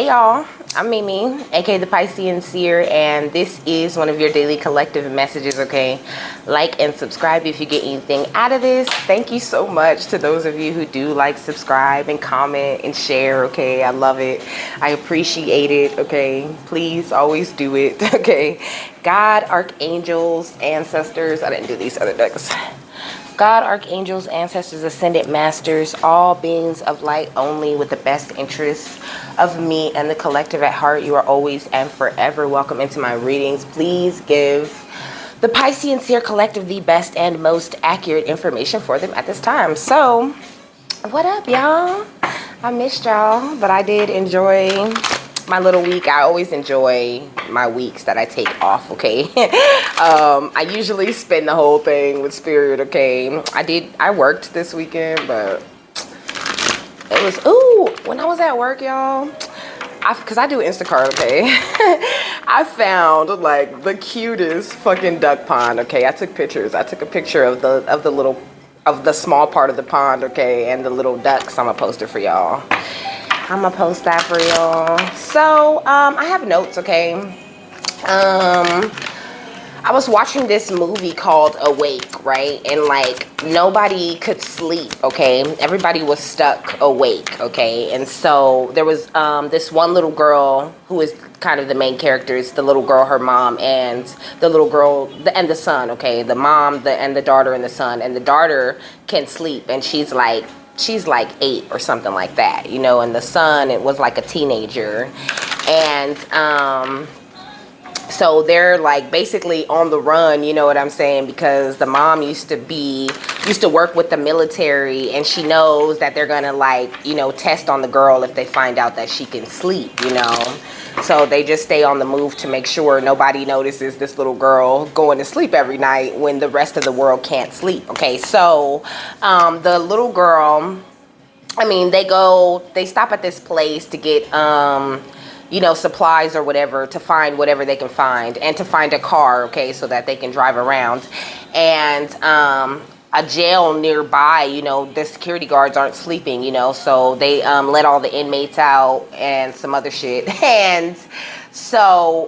Hey y'all, I'm Mimi, aka the Piscean Seer, and this is one of your daily collective messages, okay? Like and subscribe if you get anything out of this. Thank you so much to those of you who do like, subscribe, and comment and share, okay? I love it. I appreciate it, okay? Please always do it, okay? God, archangels, ancestors, I didn't do these other decks. God, archangels, ancestors, ascended masters, all beings of light only with the best interests of me and the collective at heart, you are always and forever welcome into my readings. Please give the Piscean Seer Collective the best and most accurate information for them at this time. So, what up, y'all? I missed y'all, but I did enjoy my little week. I always enjoy my weeks that I take off, okay? I usually spend the whole thing with Spirit, okay? I worked this weekend, but it was, when I was at work, y'all, because I do Instacart, okay? I found like the cutest fucking duck pond, okay? I took pictures. I took a picture of the small part of the pond, okay, and the little ducks. I'm gonna post it for y'all. I'm gonna post that for y'all. So, I have notes, okay? I was watching this movie called Awake, right? And like, nobody could sleep, okay? Everybody was stuck awake, okay? And so there was this one little girl who is kind of the main character. It's the little girl, her mom, and the little girl, and the son, okay? The mom, and the daughter, and the son. And the daughter can sleep, and she's like 8 or something like that, you know, and the son, it was like a teenager. And so they're like basically on the run, you know what I'm saying, because the mom used to work with the military, and she knows that they're gonna, like, you know, test on the girl if they find out that she can sleep, you know. So they just stay on the move to make sure nobody notices this little girl going to sleep every night when the rest of the world can't sleep. Okay, so the little girl, I mean, they stop at this place to get, you know, supplies or whatever, to find whatever they can find, and to find a car, okay, so that they can drive around. And a jail nearby, you know, the security guards aren't sleeping, you know, so they let all the inmates out and some other shit. And so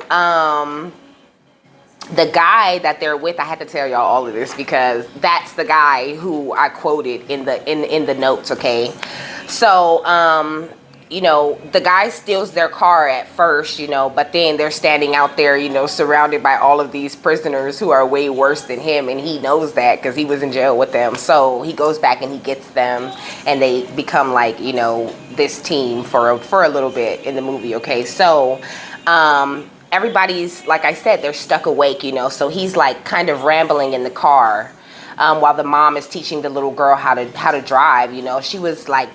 the guy that they're with, I had to tell y'all all of this because that's the guy who I quoted in the notes, okay? So you know, the guy steals their car at first, you know, but then they're standing out there, you know, surrounded by all of these prisoners who are way worse than him, and he knows that because he was in jail with them. So he goes back and he gets them, and they become like, you know, this team for a little bit in the movie, okay? So everybody's, like I said, they're stuck awake, you know, so he's like kind of rambling in the car while the mom is teaching the little girl how to drive, you know. She was like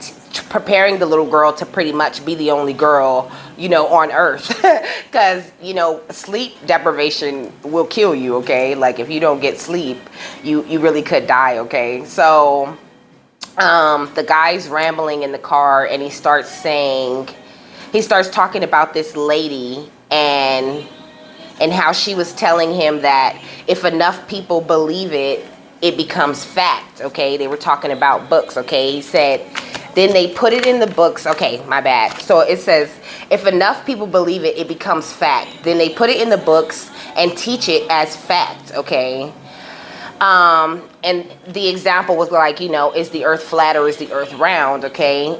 preparing the little girl to pretty much be the only girl, you know, on earth, because, you know, sleep deprivation will kill you, okay? Like, if you don't get sleep, you really could die, okay? So the guy's rambling in the car, and he starts talking about this lady and how she was telling him that if enough people believe it, it becomes fact, okay? They were talking about books, okay? He said, then they put it in the books. Okay, my bad. So it says, if enough people believe it, it becomes fact. Then they put it in the books and teach it as fact, okay? And the example was like, you know, is the earth flat or is the earth round, okay?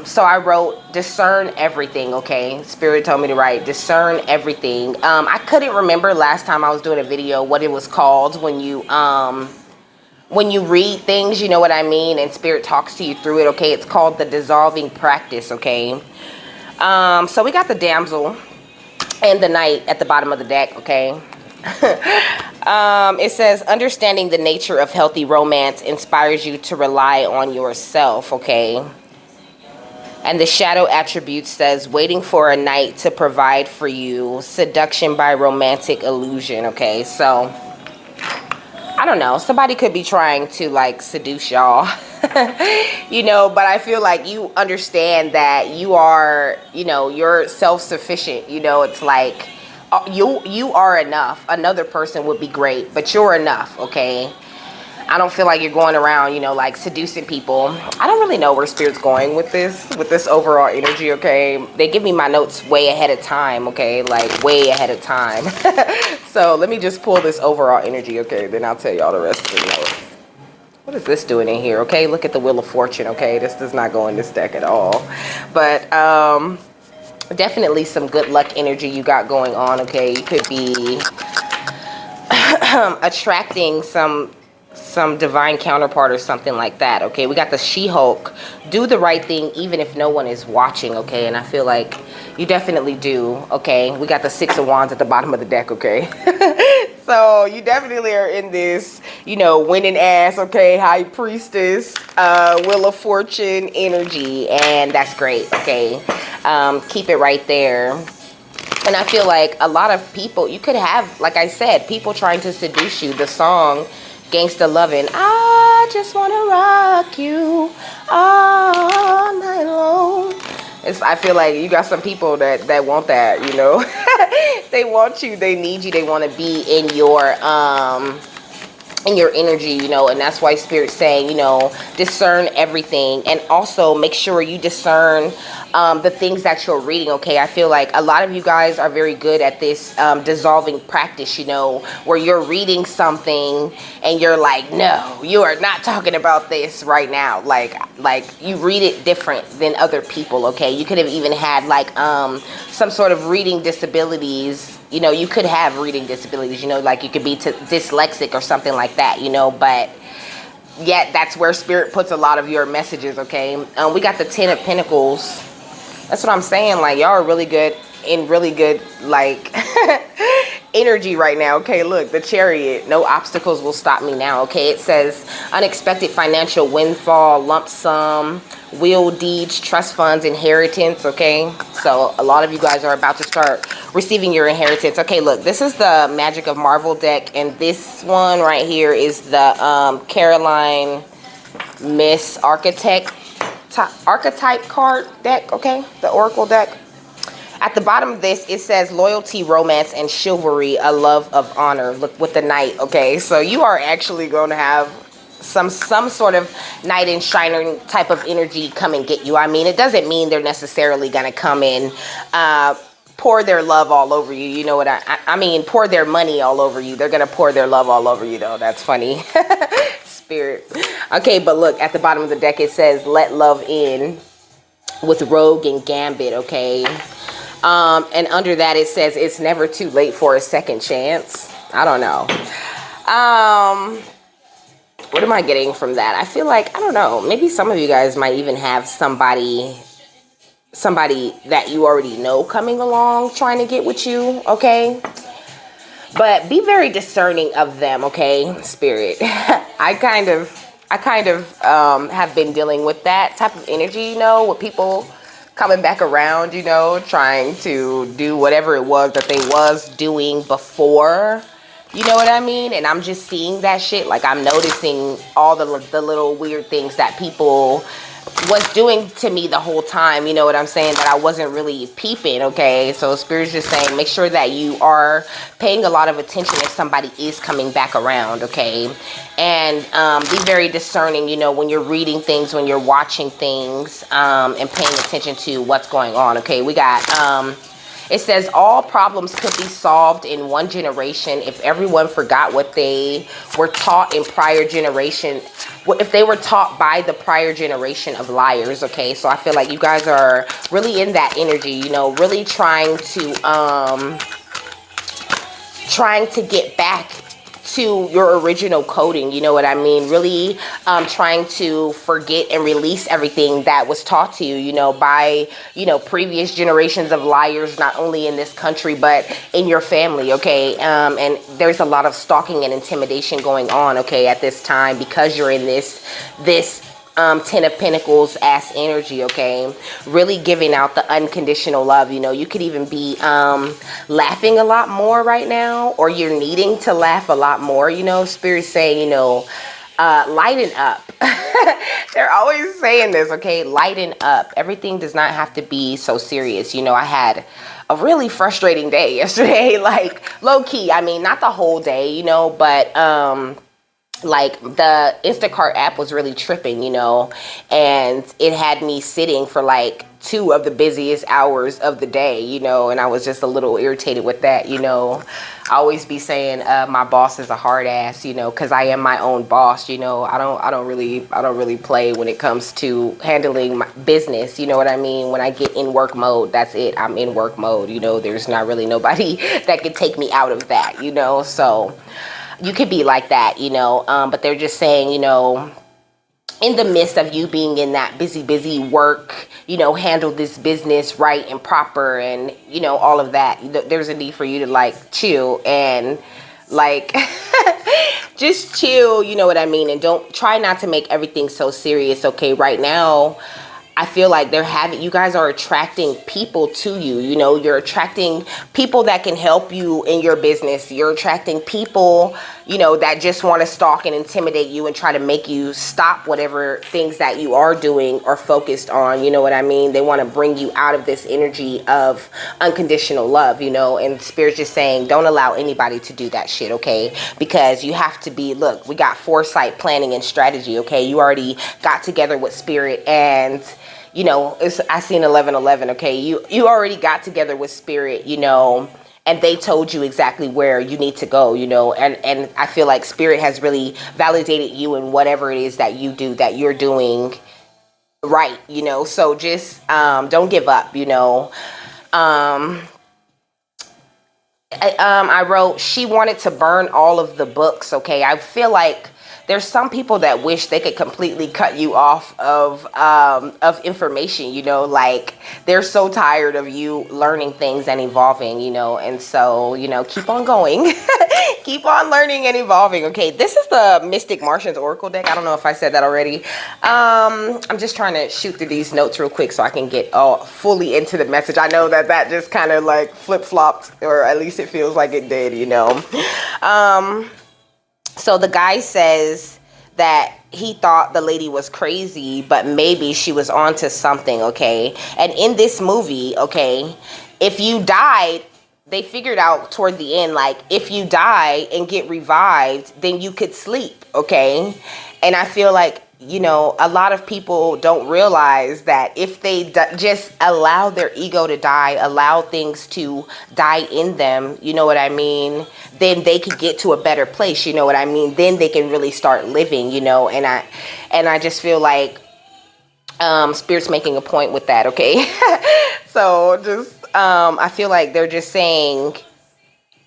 So I wrote, discern everything, okay? Spirit told me to write, discern everything. I couldn't remember last time I was doing a video what it was called when you read things, you know what I mean, and Spirit talks to you through it, okay? It's called the dissolving practice, okay? So we got the damsel and the knight at the bottom of the deck, okay? It says, understanding the nature of healthy romance inspires you to rely on yourself, okay? And the shadow attribute says, waiting for a knight to provide for you, seduction by romantic illusion, okay? So I don't know, somebody could be trying to like seduce y'all, you know, but I feel like you understand that you are, you know, you're self-sufficient, you know. It's like you are enough. Another person would be great, but you're enough, okay? I don't feel like you're going around, you know, like seducing people. I don't really know where Spirit's going with this overall energy, okay? They give me my notes way ahead of time, okay? Like way ahead of time. So let me just pull this overall energy, okay? Then I'll tell y'all the rest of the notes. What is this doing in here, okay? Look at the Wheel of Fortune, okay? This does not go in this deck at all. But definitely some good luck energy you got going on, okay? You could be attracting some divine counterpart or something like that, okay? We got the She-Hulk. Do the right thing even if no one is watching, okay? And I feel like you definitely do, okay? We got the Six of Wands at the bottom of the deck, okay? So you definitely are in this, you know, winning ass, okay? High Priestess, Wheel of Fortune energy, and that's great, okay? Keep it right there. And I feel like a lot of people, you could have, like I said, people trying to seduce you. The song Gangsta Lovin', I just wanna rock you all night long. I feel like you got some people that want that, you know. They want you, they need you, they want to be in your energy, you know. And that's why Spirit's saying, you know, discern everything, and also make sure you discern the things that you're reading, okay? I feel like a lot of you guys are very good at this dissolving practice, you know, where you're reading something and you're like, no, you are not talking about this right now. Like you read it different than other people, okay? You could have even had like some sort of reading disabilities. You know, you could have reading disabilities, you know, like you could be dyslexic or something like that, you know, but yet that's where Spirit puts a lot of your messages, okay? We got the Ten of Pentacles. That's what I'm saying. Like, y'all are really good, like, energy right now, okay? Look, the Chariot. No obstacles will stop me now, okay? It says unexpected financial windfall, lump sum, will deeds, trust funds, inheritance, okay? So a lot of you guys are about to start receiving your inheritance. Okay, look, this is the Magic of Marvel deck, and this one right here is the Caroline Miss Archetype card deck, okay? The Oracle deck. At the bottom of this, it says loyalty, romance, and chivalry, a love of honor. Look, with the Knight, okay? So you are actually going to have some sort of knight in shining type of energy come and get you. I mean, it doesn't mean they're necessarily going to come in, pour their love all over you. You know what I mean? Pour their money all over you. They're going to pour their love all over you, though. That's funny. Spirit. Okay, but look, at the bottom of the deck, it says let love in with Rogue and Gambit, okay? And under that, it says it's never too late for a second chance. I don't know. What am I getting from that? I feel like, I don't know, maybe some of you guys might even have somebody that you already know coming along trying to get with you, okay? But be very discerning of them, okay, Spirit? I kind of have been dealing with that type of energy, you know, with people coming back around, you know, trying to do whatever it was that they was doing before. You know what I mean? And I'm just seeing that shit. Like, I'm noticing all the little weird things that people was doing to me the whole time. You know what I'm saying? That I wasn't really peeping, okay? So Spirit's just saying, make sure that you are paying a lot of attention if somebody is coming back around, okay? And be very discerning, you know, when you're reading things, when you're watching things, and paying attention to what's going on, okay? We got... it says all problems could be solved in one generation if everyone forgot what they were taught in prior generation. If they were taught by the prior generation of liars, okay? So I feel like you guys are really in that energy, you know, really trying to get back to your original coding, you know what I mean? Really trying to forget and release everything that was taught to you, you know, by, you know, previous generations of liars, not only in this country, but in your family, okay? And there's a lot of stalking and intimidation going on, okay, at this time, because you're in this Ten of Pentacles ass energy, okay? Really giving out the unconditional love, you know. You could even be laughing a lot more right now, or you're needing to laugh a lot more, you know. Spirit's saying, you know, lighten up. They're always saying this, okay? Lighten up. Everything does not have to be so serious. You know, I had a really frustrating day yesterday, like low key. I mean, not the whole day, you know, but like the Instacart app was really tripping, and it had me sitting for like 2 of the busiest hours of the day, and I was just a little irritated with that. I always be saying my boss is a hard ass, because I am my own boss. I don't really play when it comes to handling my business. You know what I mean? When I get in work mode, that's it. I'm in work mode. There's not really nobody that could take me out of that. So you could be like that, but they're just saying, in the midst of you being in that busy work, handle this business right and proper and, all of that, there's a need for you to like chill and like just chill, you know what I mean? And don't try not to make everything so serious. Okay. Right now, I feel like you guys are attracting people to you. You're attracting people that can help you in your business. You're attracting people, that just want to stalk and intimidate you and try to make you stop whatever things that you are doing or focused on. You know what I mean? They want to bring you out of this energy of unconditional love, and Spirit's just saying, don't allow anybody to do that shit, okay? Because you have to look, we got foresight, planning, and strategy, okay? You already got together with Spirit and I seen 11:11. Okay, you already got together with Spirit, and they told you exactly where you need to go, and I feel like Spirit has really validated you in whatever it is that you do, that you're doing right, So just don't give up, I wrote, she wanted to burn all of the books. Okay, I feel like there's some people that wish they could completely cut you off of information, like they're so tired of you learning things and evolving, and so, keep on going, keep on learning and evolving. Okay, this is the Mystic Martians Oracle deck. I don't know if I said that already. I'm just trying to shoot through these notes real quick so I can get fully into the message. I know that just kind of like flip-flopped, or at least it feels like it did, So the guy says that he thought the lady was crazy, but maybe she was onto something, okay? And in this movie, okay, if you died, they figured out toward the end, like, if you die and get revived, then you could sleep, okay? And I feel like, a lot of people don't realize that if they just allow their ego to die, allow things to die in them, you know what I mean? Then they could get to a better place, you know what I mean? Then they can really start living, and I just feel like Spirit's making a point with that, okay? So just, I feel like they're just saying,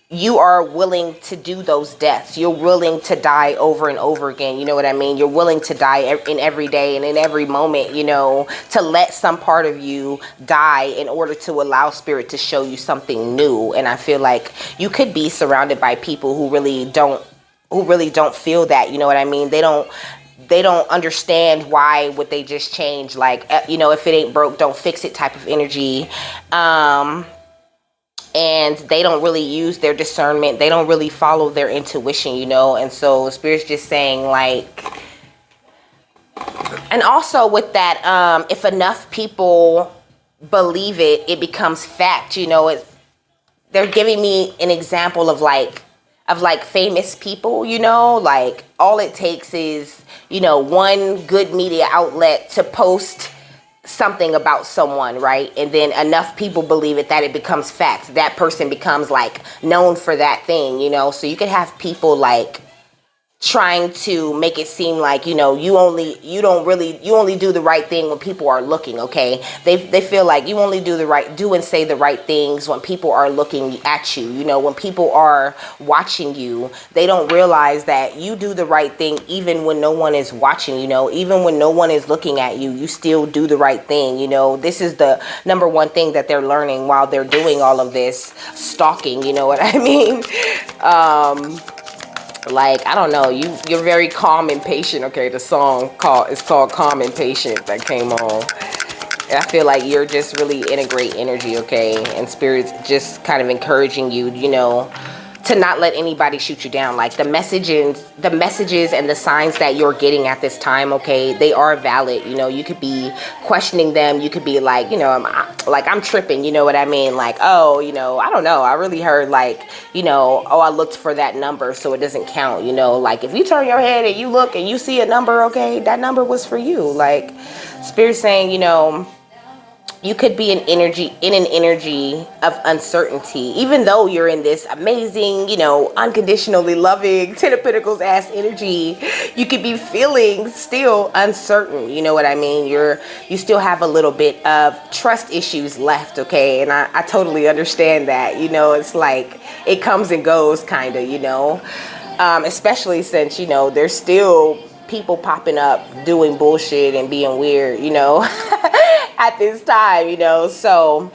you are willing to do those deaths. You're willing to die over and over again. You know what I mean? You're willing to die in every day and in every moment, to let some part of you die in order to allow Spirit to show you something new. And I feel like you could be surrounded by people who really don't feel that, you know what I mean? They don't understand why would they just change, like, if it ain't broke, don't fix it type of energy. And they don't really use their discernment. They don't really follow their intuition, and so Spirit's just saying, like, and also with that, if enough people believe it, it becomes fact, they're giving me an example of famous people, like all it takes is, one good media outlet to post something about someone, right? And then enough people believe it that it becomes fact. That person becomes like known for that thing, so you could have people like trying to make it seem like, you only do the right thing when people are looking, okay? They feel like you only do and say the right things when people are looking at you, when people are watching you. They don't realize that you do the right thing even when no one is watching, even when no one is looking at you, you still do the right thing, This is the number one thing that they're learning while they're doing all of this stalking, you know what I mean? Like, I don't know, you're very calm and patient, okay? The song is called Calm and Patient that came on. And I feel like you're just really in a great energy, okay? And Spirit's just kind of encouraging you, to not let anybody shoot you down. Like the messages and the signs that you're getting at this time, okay, they are valid. You know, you could be questioning them. You could be like, you know, I'm tripping, you know what I mean? Like, oh, you know, I don't know, I really heard, like, you know, oh, I looked for that number, so it doesn't count. You know, like if you turn your head and you look and you see a number, okay, that number was for you. Like Spirit saying, you know, you could be in an energy of uncertainty, even though you're in this amazing, you know, unconditionally loving Ten of Pentacles ass energy. You could be feeling still uncertain. You know what I mean? You still have a little bit of trust issues left, okay? And I totally understand that. You know, it's like it comes and goes, kind of. You know, especially since, you know, there's still people popping up doing bullshit and being weird, you know, at this time, you know. So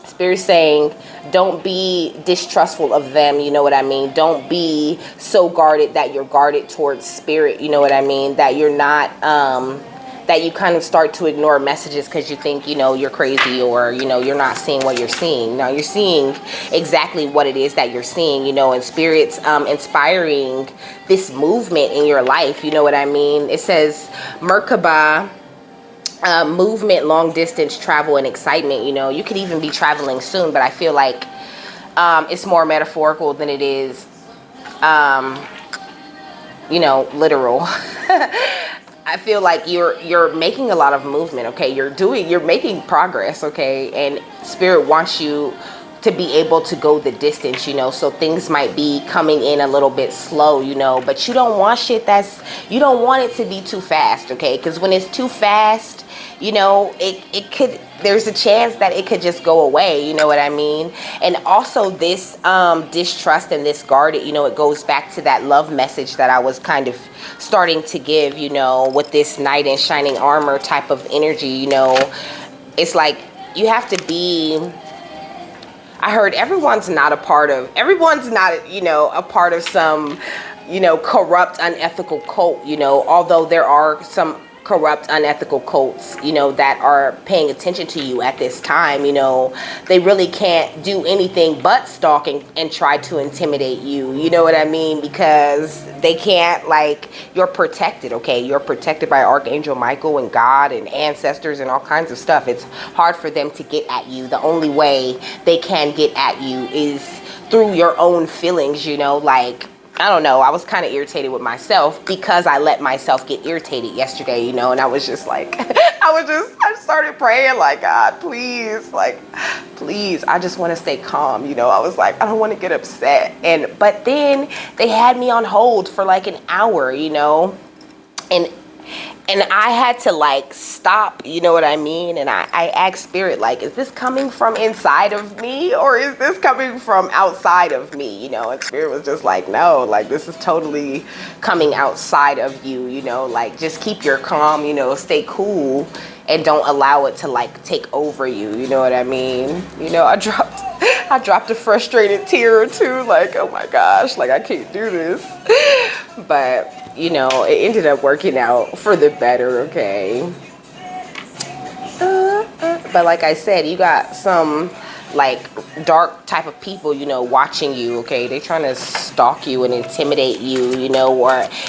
Spirit saying, don't be distrustful of them, you know what I mean? Don't be so guarded that you're guarded towards Spirit, you know what I mean? That you're not, that you kind of start to ignore messages because you think, you know, you're crazy, or, you know, you're not seeing what you're seeing. Now you're seeing exactly what it is that you're seeing, you know, and Spirit's inspiring this movement in your life, you know what I mean? It says Merkaba, movement, long distance travel, and excitement. You know, you could even be traveling soon, but I feel like it's more metaphorical than it is, you know, literal. I feel like you're making a lot of movement, okay? You're making progress, okay? And Spirit wants you to be able to go the distance, you know, so things might be coming in a little bit slow, you know, but you don't want you don't want it to be too fast, okay? Because when it's too fast, you know, there's a chance that it could just go away, you know what I mean? And also this distrust and this guarded, you know, it goes back to that love message that I was kind of starting to give, you know, with this knight in shining armor type of energy, you know. It's like you have to be, I heard everyone's not, you know, a part of some, you know, corrupt, unethical cult, you know, although there are some corrupt, unethical cults, you know, that are paying attention to you at this time. You know, they really can't do anything but stalk and try to intimidate you, you know what I mean? Because they can't, like, you're protected, okay? You're protected by Archangel Michael and God and ancestors and all kinds of stuff. It's hard for them to get at you. The only way they can get at you is through your own feelings, you know, like, I don't know, I was kind of irritated with myself because I let myself get irritated yesterday, you know, and I was just like, I started praying like, God, please, like, please, I just want to stay calm, you know. I was like, I don't want to get upset. But then they had me on hold for like an hour, you know, and I had to, like, stop, you know what I mean? And I asked Spirit, like, is this coming from inside of me or is this coming from outside of me, you know? And Spirit was just like, no, like, this is totally coming outside of you, you know? Like, just keep your calm, you know, stay cool and don't allow it to, like, take over you, you know what I mean? You know, I dropped a frustrated tear or two, like, oh my gosh, like, I can't do this. But, you know, it ended up working out for the better, okay? But like I said, you got some, like, dark type of people, you know, watching you, okay? They're trying to stalk you and intimidate you, you know,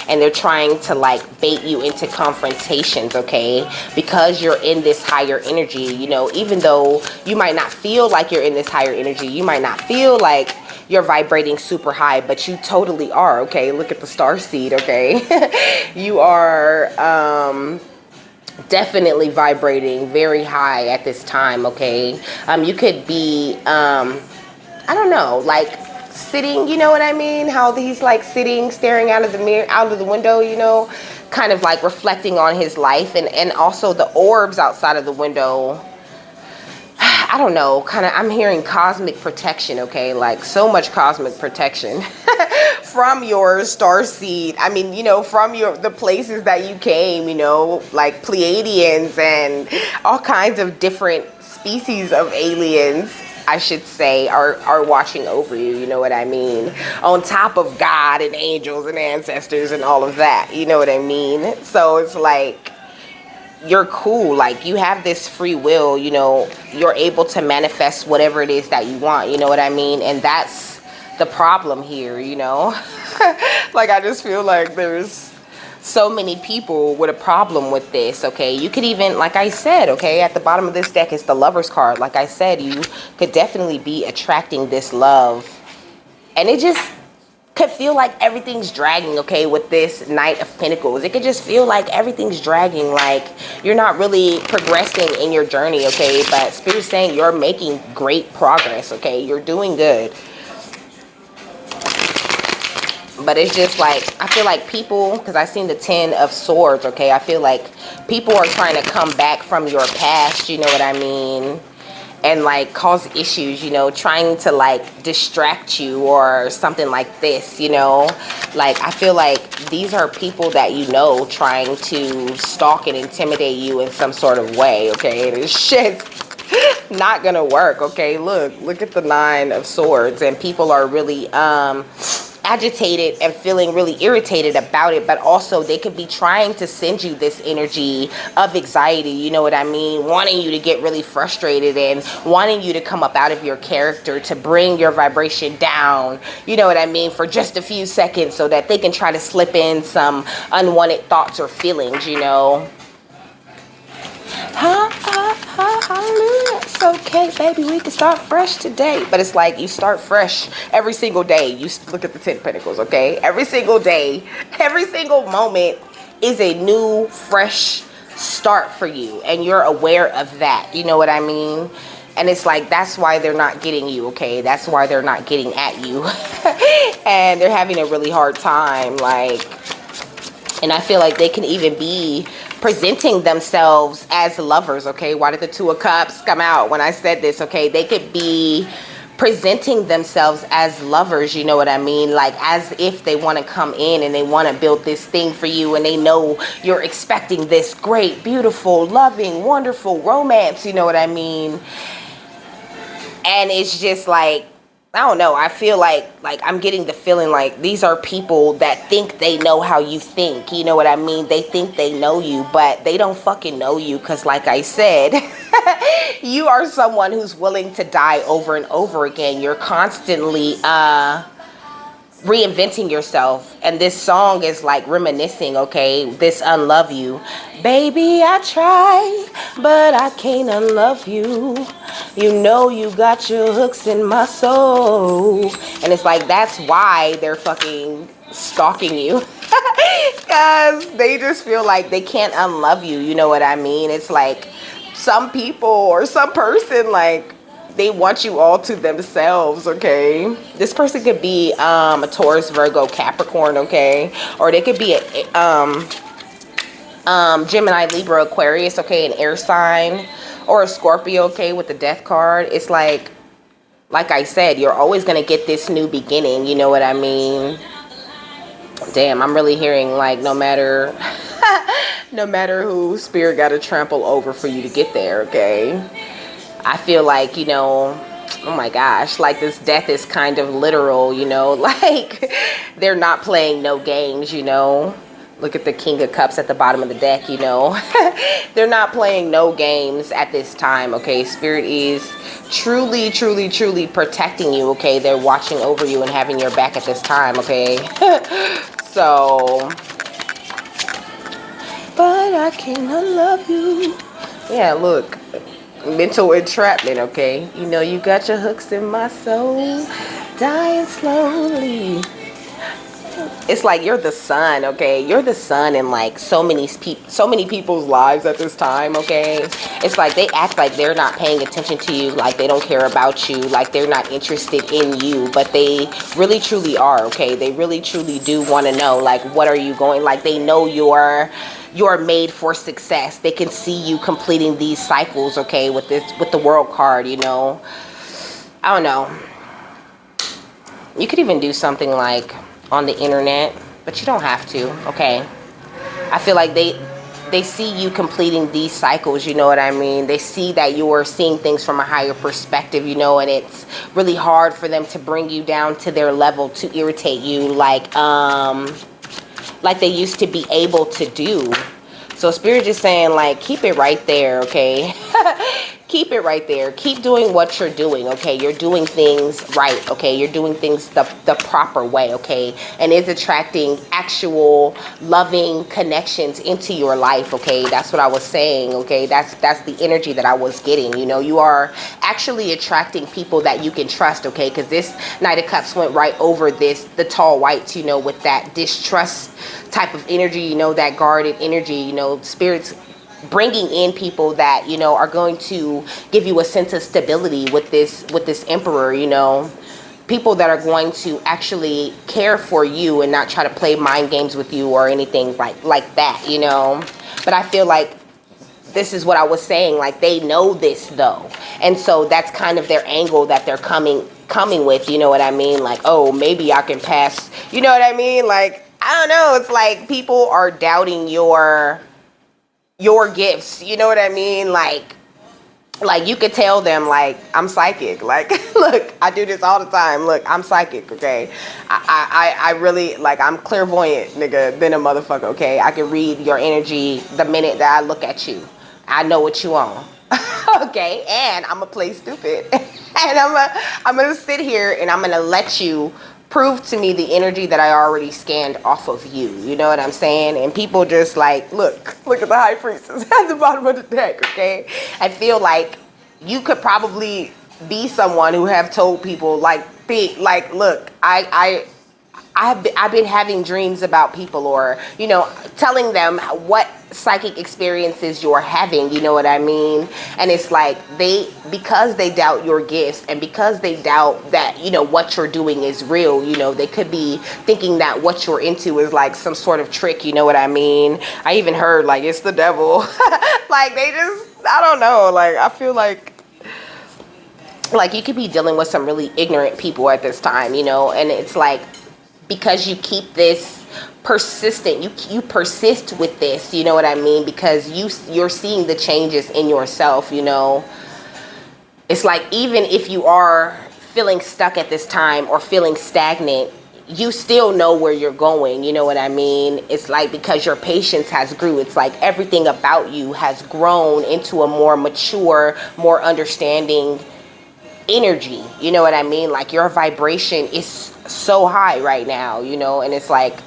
and they're trying to, like, bait you into confrontations, okay? Because you're in this higher energy, you know, even though you might not feel like you're in this higher energy, you might not feel like you're vibrating super high, but you totally are, okay? Look at the star seed, okay? You are definitely vibrating very high at this time, okay? You could be, I don't know, like sitting, you know what I mean? How he's like sitting, staring out of the mirror, out of the window, you know, kind of like reflecting on his life, and also the orbs outside of the window. I don't know, kind of, I'm hearing cosmic protection, okay? Like, so much cosmic protection from your star seed. I mean, you know, from the places that you came, you know, like Pleiadians and all kinds of different species of aliens, I should say, are watching over you, you know what I mean? On top of God and angels and ancestors and all of that, you know what I mean? So it's like, you're cool, like, you have this free will, you know, you're able to manifest whatever it is that you want, you know what I mean? And that's the problem here, you know? Like, I just feel like there's so many people with a problem with this, okay? You could even, like I said, okay, at the bottom of this deck is the Lover's card. Like I said, you could definitely be attracting this love. And it just could feel like everything's dragging, okay, with this Knight of Pentacles. It could just feel like everything's dragging, like you're not really progressing in your journey, okay? But Spirit's saying you're making great progress, okay? You're doing good. But it's just like, I feel like people, because I seen the 10 of Swords, okay? I feel like people are trying to come back from your past, you know what I mean? And like cause issues, you know, trying to like distract you or something like this, you know. Like, I feel like these are people that you know trying to stalk and intimidate you in some sort of way, okay? This shit's not gonna work, okay? Look at the 9 of Swords, and people are really agitated and feeling really irritated about it, but also they could be trying to send you this energy of anxiety, you know what I mean, wanting you to get really frustrated and wanting you to come up out of your character, to bring your vibration down, you know what I mean, for just a few seconds, so that they can try to slip in some unwanted thoughts or feelings, you know. Hallelujah. It's okay, baby, we can start fresh today. But it's like you start fresh every single day. You look at the 10 Pentacles, okay? Every single day, every single moment is a new, fresh start for you. And you're aware of that. You know what I mean? And it's like, that's why they're not getting you, okay? That's why they're not getting at you. And they're having a really hard time, like, and I feel like they can even be presenting themselves as lovers, okay? Why did the 2 of Cups come out when I said this, okay? They could be presenting themselves as lovers, you know what I mean? Like, as if they want to come in and they want to build this thing for you, and they know you're expecting this great, beautiful, loving, wonderful romance, you know what I mean? And it's just like, I don't know, I feel like I'm getting the feeling like these are people that think they know how you think, you know what I mean? They think they know you, but they don't fucking know you, because like I said, you are someone who's willing to die over and over again. You're constantly reinventing yourself, and this song is like reminiscing, okay, this unlove you. Baby, I try, but I can't unlove you. You know you got your hooks in my soul. And it's like, that's why they're fucking stalking you. Because they just feel like they can't unlove you, you know what I mean? It's like some people or some person, like, they want you all to themselves, okay? This person could be a Taurus, Virgo, Capricorn, okay? Or they could be a Gemini, Libra, Aquarius, okay? An air sign. Or a Scorpio, okay? With the Death card. It's like I said, you're always going to get this new beginning, you know what I mean? Damn, I'm really hearing like no matter who, Spirit got to trample over for you to get there, okay? I feel like, you know, oh my gosh, like this death is kind of literal, you know, like they're not playing no games, you know. Look at the King of Cups at the bottom of the deck, you know. They're not playing no games at this time, okay? Spirit is truly, truly, truly protecting you, okay? They're watching over you and having your back at this time, okay? So, but I cannot love you. Yeah, look. Mental entrapment, okay? You know you got your hooks in my soul, dying slowly. It's like you're the sun, okay? You're the sun in like so many people's lives at this time, okay? It's like they act like they're not paying attention to you, like they don't care about you, like they're not interested in you, but they really truly are, okay? They really truly do want to know, like, what are you going, like they know you're made for success. They can see you completing these cycles, okay, with the World card, you know. I don't know. You could even do something like on the internet, but you don't have to, okay? I feel like they see you completing these cycles, you know what I mean? They see that you're seeing things from a higher perspective, you know, and it's really hard for them to bring you down to their level to irritate you like they used to be able to do. So Spirit just saying, like, keep it right there, okay? keep it right there. Keep doing what you're doing, okay? You're doing things right, okay? You're doing things the proper way, okay? And it's attracting actual loving connections into your life, okay? That's what I was saying, okay? That's the energy that I was getting. You know, you are actually attracting people that you can trust, okay? Because this Knight of Cups went right over the tall whites, you know, with that distrust type of energy, you know, that guarded energy, you know, spirits bringing in people that, you know, are going to give you a sense of stability with this emperor, you know, people that are going to actually care for you and not try to play mind games with you or anything like that, you know. But I feel like this is what I was saying, like they know this though, and so that's kind of their angle that they're coming with, you know what I mean? Like, oh, maybe I can pass, you know what I mean? Like, I don't know, it's like people are doubting your gifts, you know what I mean? Like you could tell them, like, I'm psychic, like, look, I do this all the time, look, I'm psychic, okay? I really, like, I'm clairvoyant, nigga, than a motherfucker, okay? I can read your energy the minute that I look at you. I know what you on. Okay, and I'm gonna play stupid. And I'm gonna sit here and I'm gonna let you prove to me the energy that I already scanned off of you. You know what I'm saying? And people just like, look at the High Priestess at the bottom of the deck, okay? I feel like you could probably be someone who have told people like, look, I've been having dreams about people, or, you know, telling them what psychic experiences you're having, you know what I mean? And it's like because they doubt your gifts and because they doubt that, you know, what you're doing is real, you know, they could be thinking that what you're into is like some sort of trick, you know what I mean? I even heard like it's the devil. Like they just, I don't know, like I feel like you could be dealing with some really ignorant people at this time, you know, and it's like because you keep this persistent, you persist with this, you know what I mean, because you're seeing the changes in yourself, you know. It's like even if you are feeling stuck at this time or feeling stagnant, you still know where you're going, you know what I mean? It's like because your patience has grew, it's like everything about you has grown into a more mature, more understanding energy, you know what I mean? Like your vibration is so high right now, you know, and it's like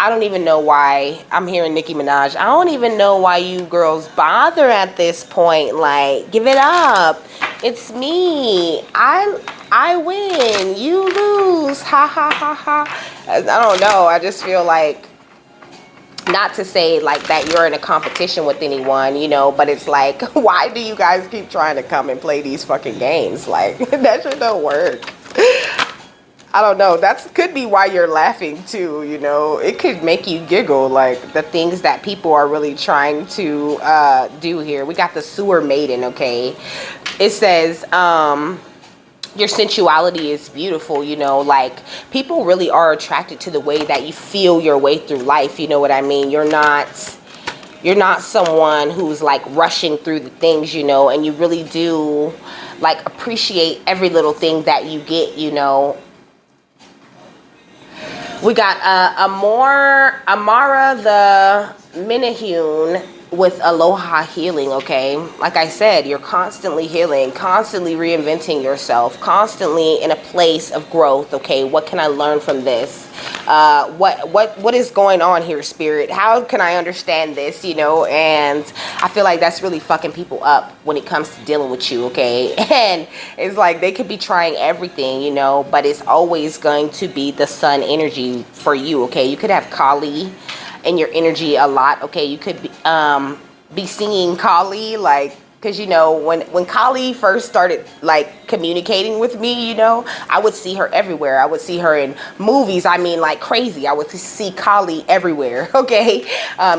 I don't even know why I'm hearing Nicki Minaj. I don't even know why you girls bother at this point. Like, give it up. It's me. I win. You lose. Ha ha ha ha. I don't know. I just feel like, not to say like that you're in a competition with anyone, you know, but it's like, why do you guys keep trying to come and play these fucking games? Like, that shit don't work. I don't know. That could be why you're laughing too, you know. It could make you giggle, like the things that people are really trying to do here. We got the Sewer Maiden, okay? It says, your sensuality is beautiful, you know, like people really are attracted to the way that you feel your way through life, you know what I mean? You're not someone who's like rushing through the things, you know, and you really do like appreciate every little thing that you get, you know. We got Amara the Minahune with Aloha Healing, okay? Like I said, you're constantly healing, constantly reinventing yourself, constantly in a place of growth, okay? What can I learn from this? What is going on here, Spirit? How can I understand this, you know? And I feel like that's really fucking people up when it comes to dealing with you, okay? And it's like they could be trying everything, you know, but it's always going to be the sun energy for you, okay? You could have Kali in your energy a lot, okay? You could be seeing Kali, like, because, you know, when Kali first started, like, communicating with me, you know, I would see her everywhere. I would see her in movies, I mean, like, crazy. I would see Kali everywhere, okay?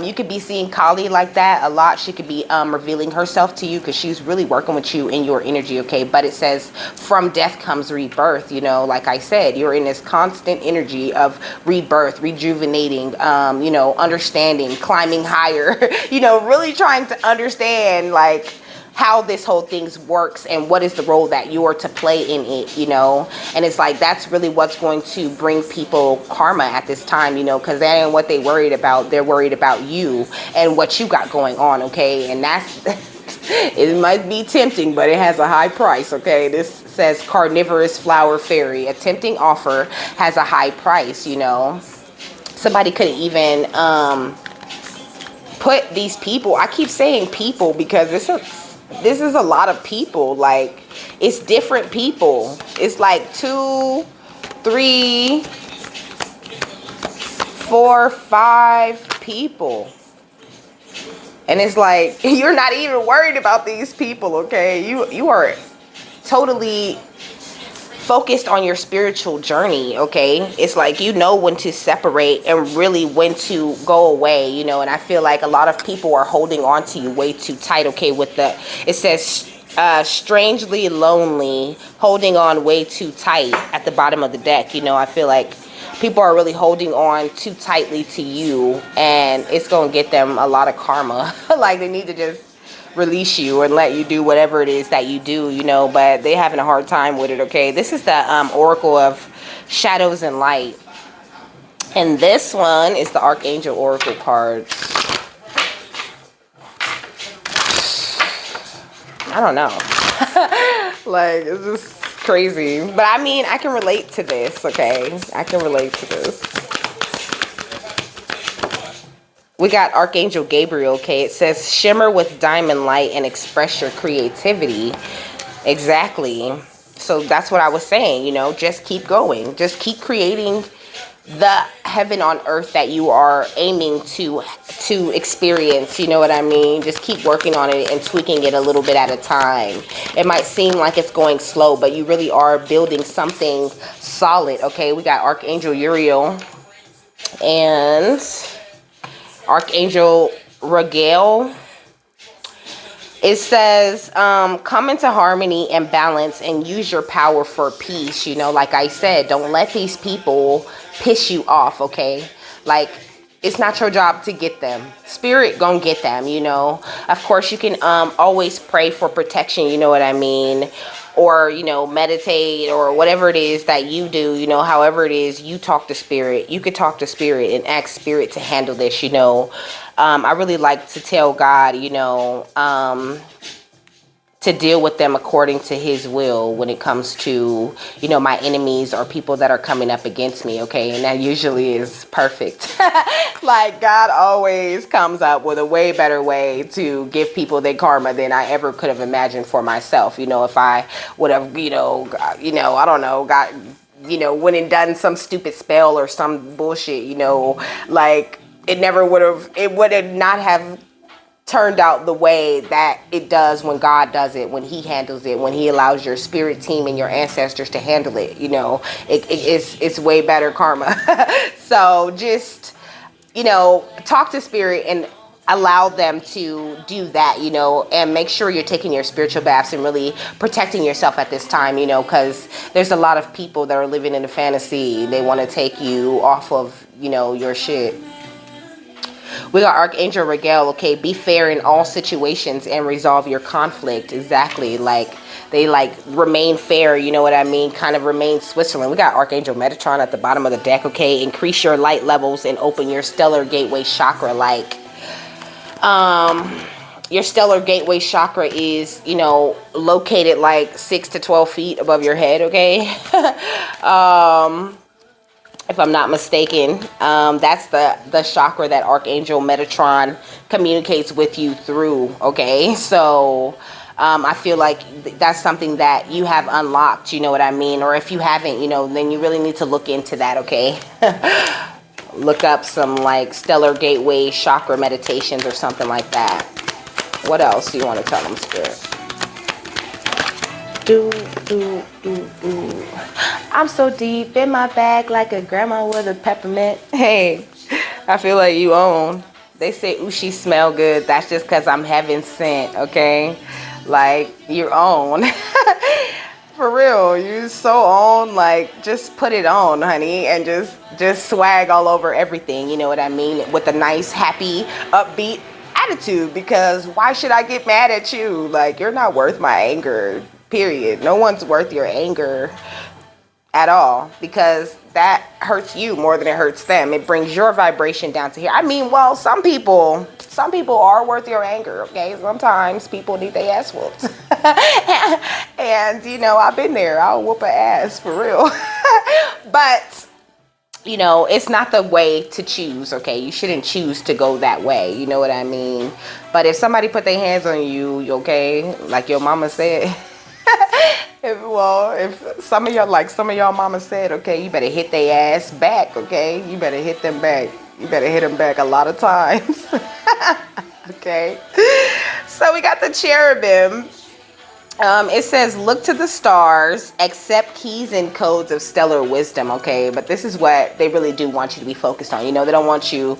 You could be seeing Kali like that a lot. She could be revealing herself to you because she's really working with you in your energy, okay? But it says, from death comes rebirth, you know? Like I said, you're in this constant energy of rebirth, rejuvenating, you know, understanding, climbing higher, you know, really trying to understand, like, how this whole thing works and what is the role that you're to play in it, you know. And it's like that's really what's going to bring people karma at this time, you know, because that ain't what they worried about. They're worried about you and what you got going on, okay? And that's It might be tempting, but it has a high price, okay? This says carnivorous flower fairy. A tempting offer has a high price, you know. Somebody could even put these people, I keep saying people because this is a lot of people. Like, it's different people. It's like 2, 3, 4, 5 people. And it's like, you're not even worried about these people, okay? You are totally focused on your spiritual journey, okay? It's like you know when to separate and really when to go away, you know. And I feel like a lot of people are holding on to you way too tight, okay? With the, it says strangely lonely, holding on way too tight at the bottom of the deck, you know. I feel like people are really holding on too tightly to you, and it's gonna get them a lot of karma. Like, they need to just release you and let you do whatever it is that you do, you know, but they're having a hard time with it, okay? This is the Oracle of Shadows and Light. And this one is the Archangel Oracle cards. I don't know. Like, it's just crazy. But I mean, I can relate to this, okay? I can relate to this. We got Archangel Gabriel, okay? It says, shimmer with diamond light and express your creativity. Exactly. So that's what I was saying, you know, just keep going. Just keep creating the heaven on earth that you are aiming to experience, you know what I mean? Just keep working on it and tweaking it a little bit at a time. It might seem like it's going slow, but you really are building something solid, okay? We got Archangel Uriel and Archangel Raguel. It says, come into harmony and balance and use your power for peace. You know, like I said, don't let these people piss you off, okay? Like, it's not your job to get them. Spirit gonna get them, you know. Of course, you can always pray for protection, you know what I mean? Or, you know, meditate or whatever it is that you do, you know, however it is, you talk to Spirit. You could talk to Spirit and ask Spirit to handle this, you know. I really like to tell God, you know, to deal with them according to his will when it comes to, you know, my enemies or people that are coming up against me, okay? And that usually is perfect. Like, God always comes up with a way better way to give people their karma than I ever could have imagined for myself. You know, if I would have, I don't know, got, went and done some stupid spell or some bullshit, you know, like, it would not have turned out the way that it does when God does it, when he handles it, when he allows your spirit team and your ancestors to handle it, you know. It's way better karma. So just, talk to Spirit and allow them to do that, you know, and make sure you're taking your spiritual baths and really protecting yourself at this time, you know, because there's a lot of people that are living in a fantasy. They want to take you off of, your shit. We got Archangel Raguel, okay, be fair in all situations and resolve your conflict. Exactly, like, they, remain fair, you know what I mean? Kind of remain Switzerland. We got Archangel Metatron at the bottom of the deck, okay? Increase your light levels and open your stellar gateway chakra, your stellar gateway chakra is, located 6 to 12 feet above your head, okay? If I'm not mistaken, that's the chakra that Archangel Metatron communicates with you through, okay? So I feel like that's something that you have unlocked, you know what I mean? Or if you haven't, then you really need to look into that, okay? Look up some stellar gateway chakra meditations or something like that. What else do you want to tell them, Spirit? I'm so deep in my bag like a grandma with a peppermint. Hey, I feel like you own. They say, ooh, she smell good. That's just because I'm heaven sent, okay? You're on. For real, you so on. Just put it on, honey, and just swag all over everything, you know what I mean? With a nice, happy, upbeat attitude, because why should I get mad at you? You're not worth my anger. Period. No one's worth your anger. at all, because that hurts you more than it hurts them. It brings your vibration down to here. I mean, well, some people are worth your anger, okay? Sometimes people need their ass whooped. And, you know, I've been there. I'll whoop an ass for real. But, you know, it's not the way to choose, okay? You shouldn't choose to go that way. You know what I mean? But if somebody put their hands on you, okay, like your mama said, if some of y'all mama said, okay, you better hit their ass back, okay? You better hit them back. You better hit them back a lot of times. Okay. So we got the cherubim. It says, look to the stars, accept keys and codes of stellar wisdom, okay? But this is what they really do want you to be focused on. You know, they don't want you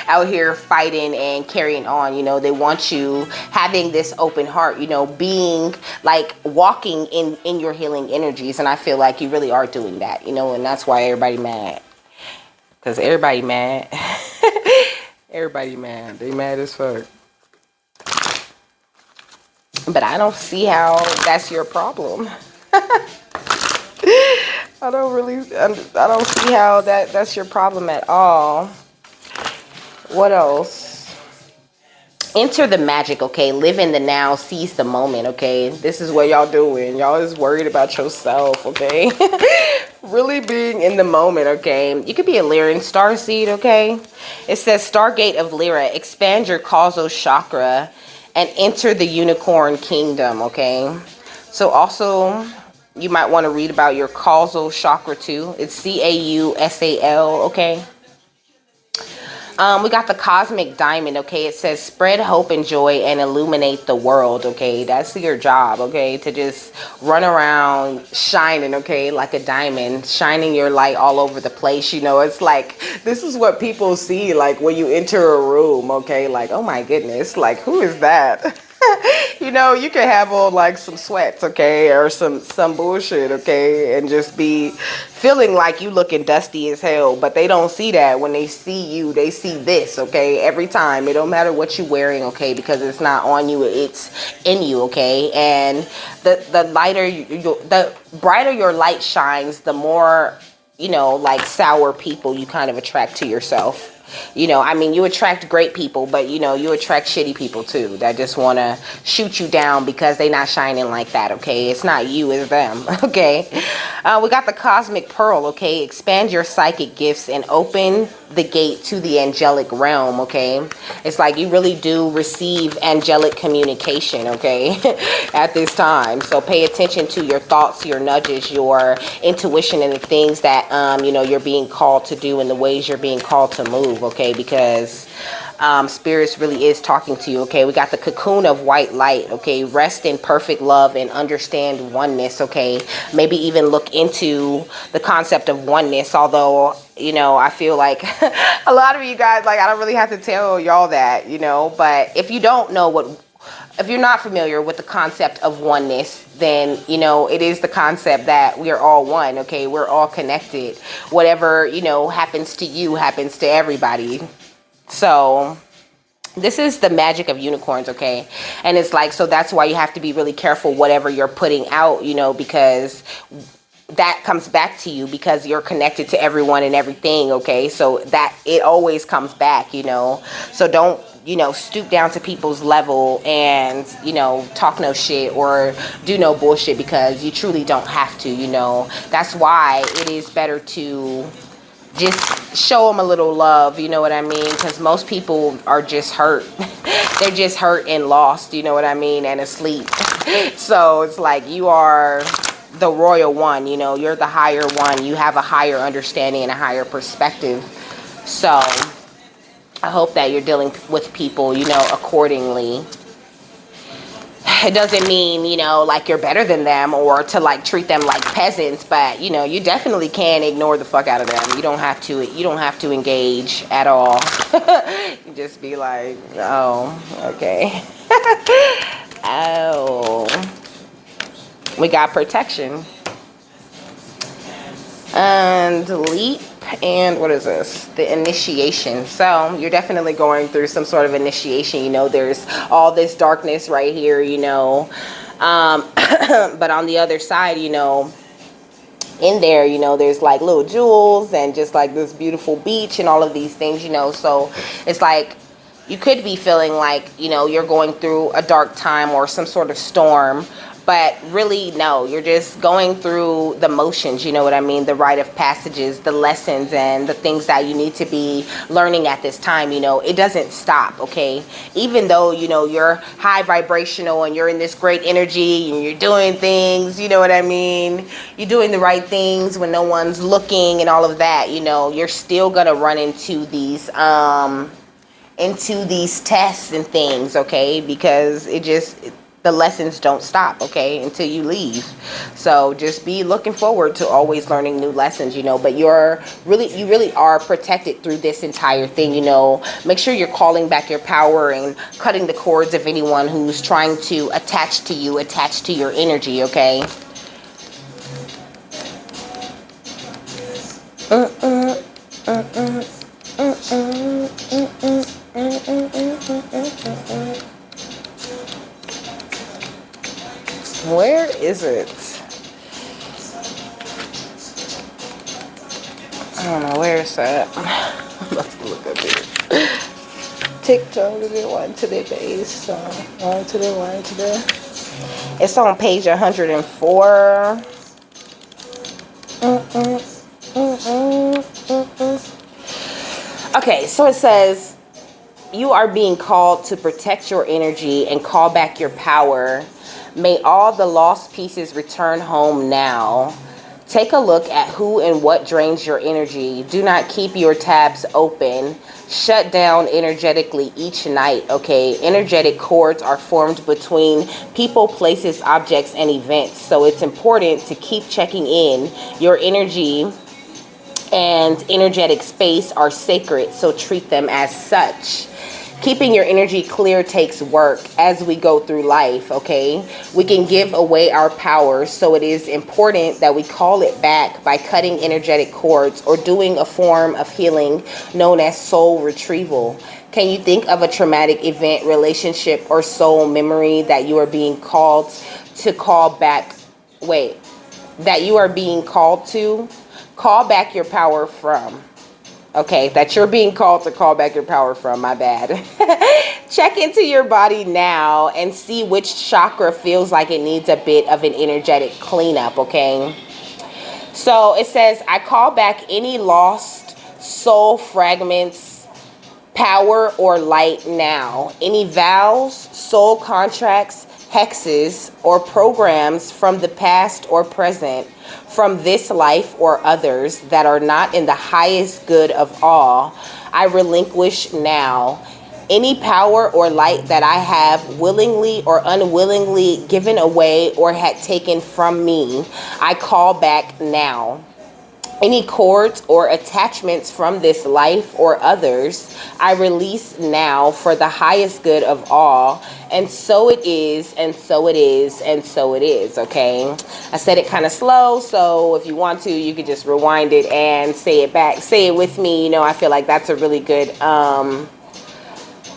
out here fighting and carrying on. You know, they want you having this open heart, you know, being like walking in your healing energies. And I feel like you really are doing that, you know, and that's why everybody mad. Because everybody mad. Everybody mad. They mad as fuck. But I don't see how that's your problem. I don't see how that's your problem at all. What else? Enter the magic, okay? Live in the now, seize the moment, okay? This is what y'all doing. Y'all is worried about yourself, okay? Really being in the moment, okay? You could be a Lyran starseed, okay? It says Stargate of Lyra, expand your causal chakra and enter the unicorn kingdom, okay? So also, you might want to read about your causal chakra too. It's Causal, okay? We got the cosmic diamond, okay? It says spread hope and joy and illuminate the world, okay? That's your job, okay? To just run around shining, okay? Like a diamond, shining your light all over the place. You know, it's like, this is what people see, like when you enter a room, okay? Like, oh my goodness, like who is that? You know, you can have on like some sweats, okay, or some bullshit, okay, and just be feeling like you looking dusty as hell, but they don't see that. When they see you, they see this, okay, every time. It don't matter what you're wearing, okay, because it's not on you, it's in you, okay. And the lighter, the brighter your light shines, the more, you know, like sour people you kind of attract to yourself. You know, I mean, you attract great people, but, you know, you attract shitty people, too, that just want to shoot you down because they not shining like that, okay? It's not you, it's them, okay? We got the cosmic pearl, okay? Expand your psychic gifts and open the gate to the angelic realm, okay? It's like you really do receive angelic communication, okay, at this time. So pay attention to your thoughts, your nudges, your intuition, and the things that, you know, you're being called to do and the ways you're being called to move, okay? Because spirits really is talking to you, okay? We got the cocoon of white light, okay? Rest in perfect love and understand oneness, okay? Maybe even look into the concept of oneness, although, you know, I feel like a lot of you guys, like, I don't really have to tell y'all that, you know, but if you don't know if you're not familiar with the concept of oneness, then, you know, it is the concept that we are all one, okay? We're all connected. Whatever, you know, happens to you happens to everybody. So this is the magic of unicorns, okay? And it's like, so that's why you have to be really careful whatever you're putting out, you know, because that comes back to you because you're connected to everyone and everything, okay? So that it always comes back, you know? So don't, you know, stoop down to people's level and, you know, talk no shit or do no bullshit because you truly don't have to, you know? That's why it is better to just show them a little love, you know what I mean? Because most people are just hurt. They're just hurt and lost, you know what I mean? And asleep. So it's like you are the royal one, you know, you're the higher one. You have a higher understanding and a higher perspective. So I hope that you're dealing with people, you know, accordingly. It doesn't mean, you know, like you're better than them or to like treat them like peasants, but, you know, you definitely can ignore the fuck out of them. You don't have to engage at all. You just be like, oh, okay. Oh, we got protection and leap. And what is this? The initiation. So you're definitely going through some sort of initiation. You know, there's all this darkness right here, you know. But on the other side, you know, in there, you know, there's like little jewels and just like this beautiful beach and all of these things, you know. So it's like you could be feeling like, you know, you're going through a dark time or some sort of storm, but really no, you're just going through the motions, you know what I mean, the rite of passages, the lessons and the things that you need to be learning at this time. You know, it doesn't stop, okay? Even though, you know, you're high vibrational and you're in this great energy and you're doing things, you know what I mean, you're doing the right things when no one's looking and all of that, you know, you're still gonna run into these tests and things, okay? Because the lessons don't stop, okay, until you leave. So just be looking forward to always learning new lessons, you know. But you really are protected through this entire thing, you know. Make sure you're calling back your power and cutting the cords of anyone who's trying to attach to you, attach to your energy, okay? Where is it? I don't know, where is that? Let's look up here. TikTok, is it one to the base? One to the. It's on page 104. Okay, so it says, you are being called to protect your energy and call back your power. May all the lost pieces return home now. Take a look at who and what drains your energy. Do not keep your tabs open. Shut down energetically each night, okay? Energetic cords are formed between people, places, objects, and events. So it's important to keep checking in. Your energy and energetic space are sacred, so treat them as such. Keeping your energy clear takes work as we go through life, okay? We can give away our power, so it is important that we call it back by cutting energetic cords or doing a form of healing known as soul retrieval. Can you think of a traumatic event, relationship, or soul memory that you are being called to call back? That you are being called to call back your power from. Okay, that you're being called to call back your power from, my bad. Check into your body now and see which chakra feels like it needs a bit of an energetic cleanup, okay? So it says, I call back any lost soul fragments, power, or light now. Any vows, soul contracts, hexes, or programs from the past or present, from this life or others that are not in the highest good of all, I relinquish now. Any power or light that I have willingly or unwillingly given away or had taken from me, I call back now. Any cords or attachments from this life or others, I release now for the highest good of all. And so it is, and so it is, and so it is, okay? I said it kind of slow, so if you want to, you could just rewind it and say it back. Say it with me, you know, I feel like that's a really good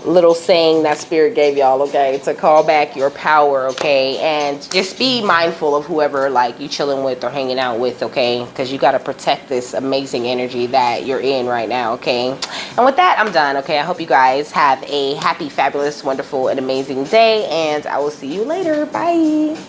little saying that spirit gave y'all, okay, to call back your power, okay? And just be mindful of whoever like you chilling with or hanging out with, okay? Because you got to protect this amazing energy that you're in right now, okay? And with that, I'm done, okay? I hope you guys have a happy, fabulous, wonderful, and amazing day, and I will see you later. Bye.